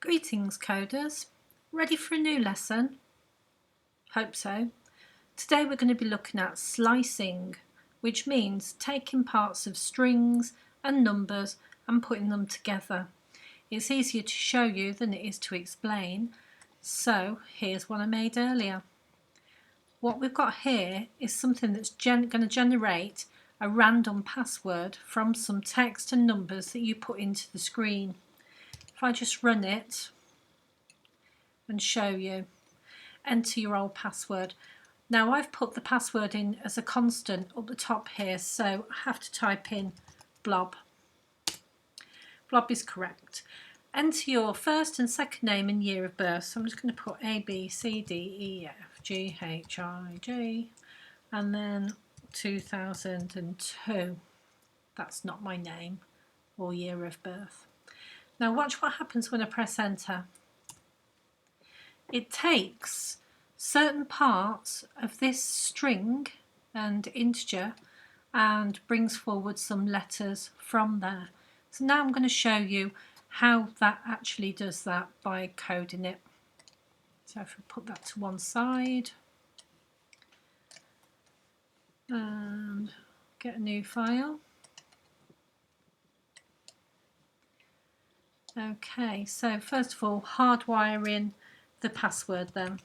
Greetings coders, ready for a new lesson? Hope so. Today we're going to be looking at slicing, which means taking parts of strings and numbers and putting them together. It's easier to show you than it is to explain, so here's what I made earlier. What we've got here is something that's going to generate a random password from some text and numbers that you put into the screen. If I just run it and show you, enter your old password. Now I've put the password in as a constant up the top here, so I have to type in blob. Blob is correct. Enter your first and second name and year of birth. So I'm just going to put A, B, C, D, E, F, G, H, I, J, and then 2002. That's not my name or year of birth. Now watch what happens when I press enter. It takes certain parts of this string and integer and brings forward some letters from there. So now I'm going to show you how that actually does that by coding it. So if we put that to one side and get a new file. Okay, so first of all, hardwiring the password then.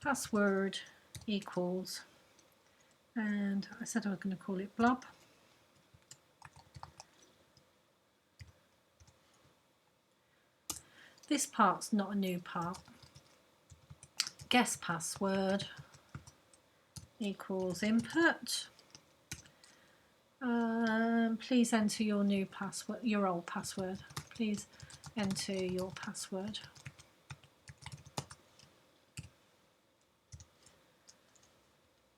Password equals, and I said I was going to call it blob. This part's not a new part. Guess password equals input. Please enter your new password, your old password. Please enter your password.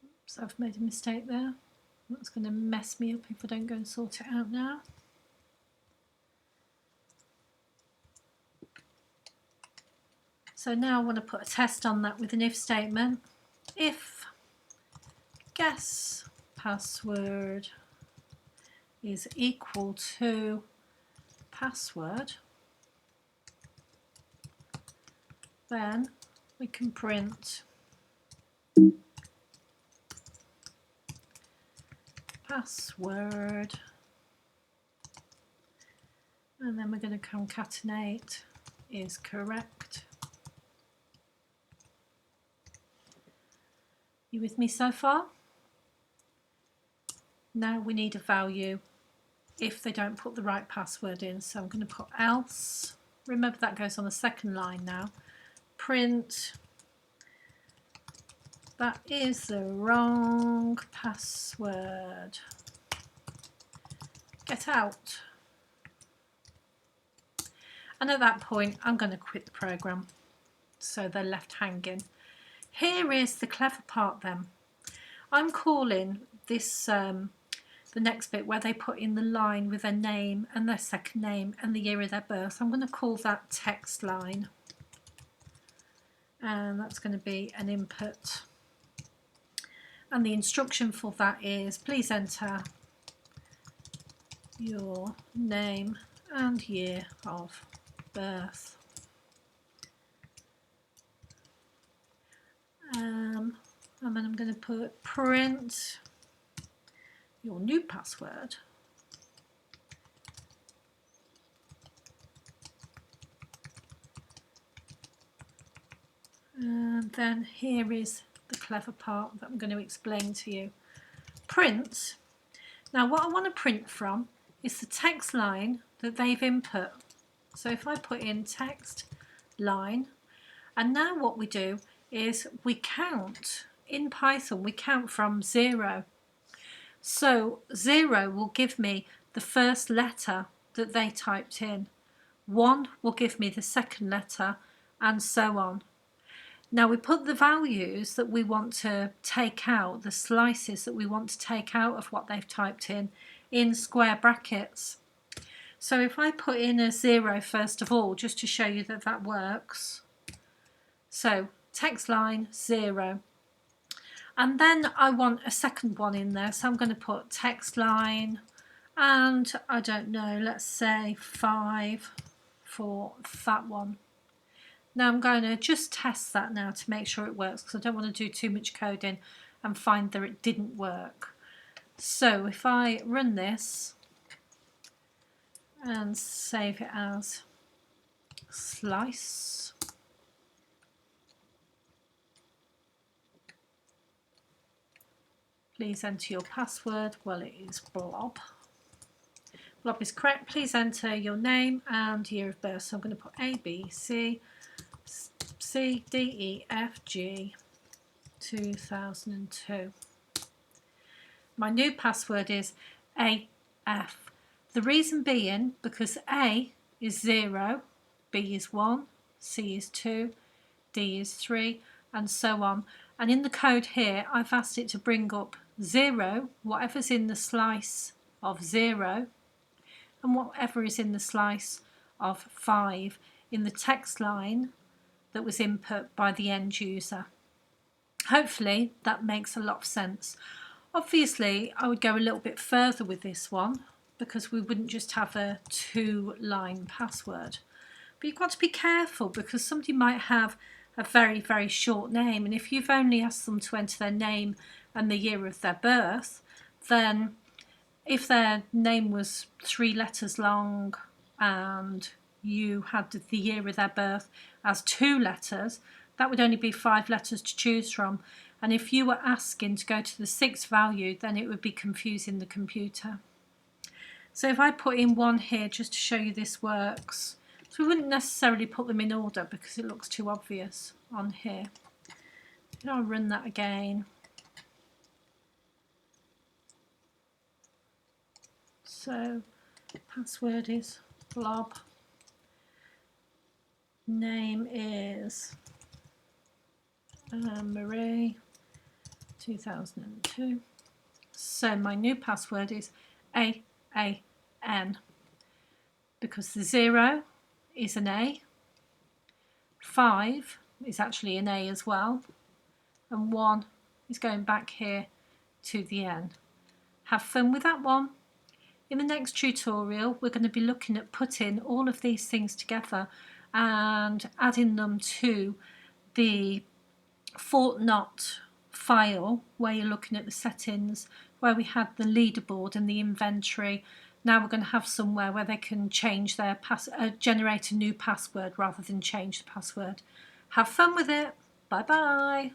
Oops, I've made a mistake there. That's going to mess me up if I don't go and sort it out now. So now I want to put a test on that with an if statement. If guess password is equal to password, then we can print password, and then we're going to concatenate is correct. You with me so far? Now we need a value if they don't put the right password in, so I'm going to put else. Remember that goes on the second line now. Print that is the wrong password. Get out. And at that point I'm going to quit the program, so they're left hanging. Here is the clever part then. I'm calling this the next bit where they put in the line with their name and their second name and the year of their birth. I'm going to call that text line, and that's going to be an input, and the instruction for that is please enter your name and year of birth. And then I'm going to put print your new password. And then here is the clever part that I'm going to explain to you. Print. Now what I want to print from is the text line that they've input. So if I put in text line, and now what we do is we count. In Python we count from 0. So 0 will give me the first letter that they typed in. 1 will give me the second letter, and so on. Now we put the values that we want to take out, the slices that we want to take out of what they've typed in square brackets. So if I put in a 0 first of all, just to show you that that works. So text line 0. And then I want a second one in there, so I'm going to put text line, and I don't know, let's say 5, for that one. Now I'm going to just test that now to make sure it works, because I don't want to do too much coding and find that it didn't work. So if I run this and save it as slice, please enter your password. Well, it is blob. Blob is correct. Please enter your name and year of birth. So I'm going to put A, B, C, C, D, E, F, G, 2002. My new password is AF. The reason being because A is 0, B is 1, C is 2, D is 3, and so on. And in the code here, I've asked it to bring up 0, whatever's in the slice of 0, and whatever is in the slice of 5 in the text line that was input by the end user. Hopefully that makes a lot of sense. Obviously, I would go a little bit further with this one, because we wouldn't just have a 2-line password. But you've got to be careful, because somebody might have a very, very short name, and if you've only asked them to enter their name and the year of their birth, then if their name was 3 letters long and you had the year of their birth as 2 letters, that would only be 5 letters to choose from. And if you were asking to go to the 6th value, then it would be confusing the computer. So if I put in 1 here just to show you this works, so we wouldn't necessarily put them in order because it looks too obvious on here. And I'll run that again. So password is blob. Name is Marie, 2002. So my new password is AAN, because the 0 is an A, 5 is actually an A as well, and 1 is going back here to the N. Have fun with that one. In the next tutorial, we're going to be looking at putting all of these things together and adding them to the FortNot file where you're looking at the settings, where we had the leaderboard and the inventory. Now we're going to have somewhere where they can change their generate a new password rather than change the password. Have fun with it. Bye bye.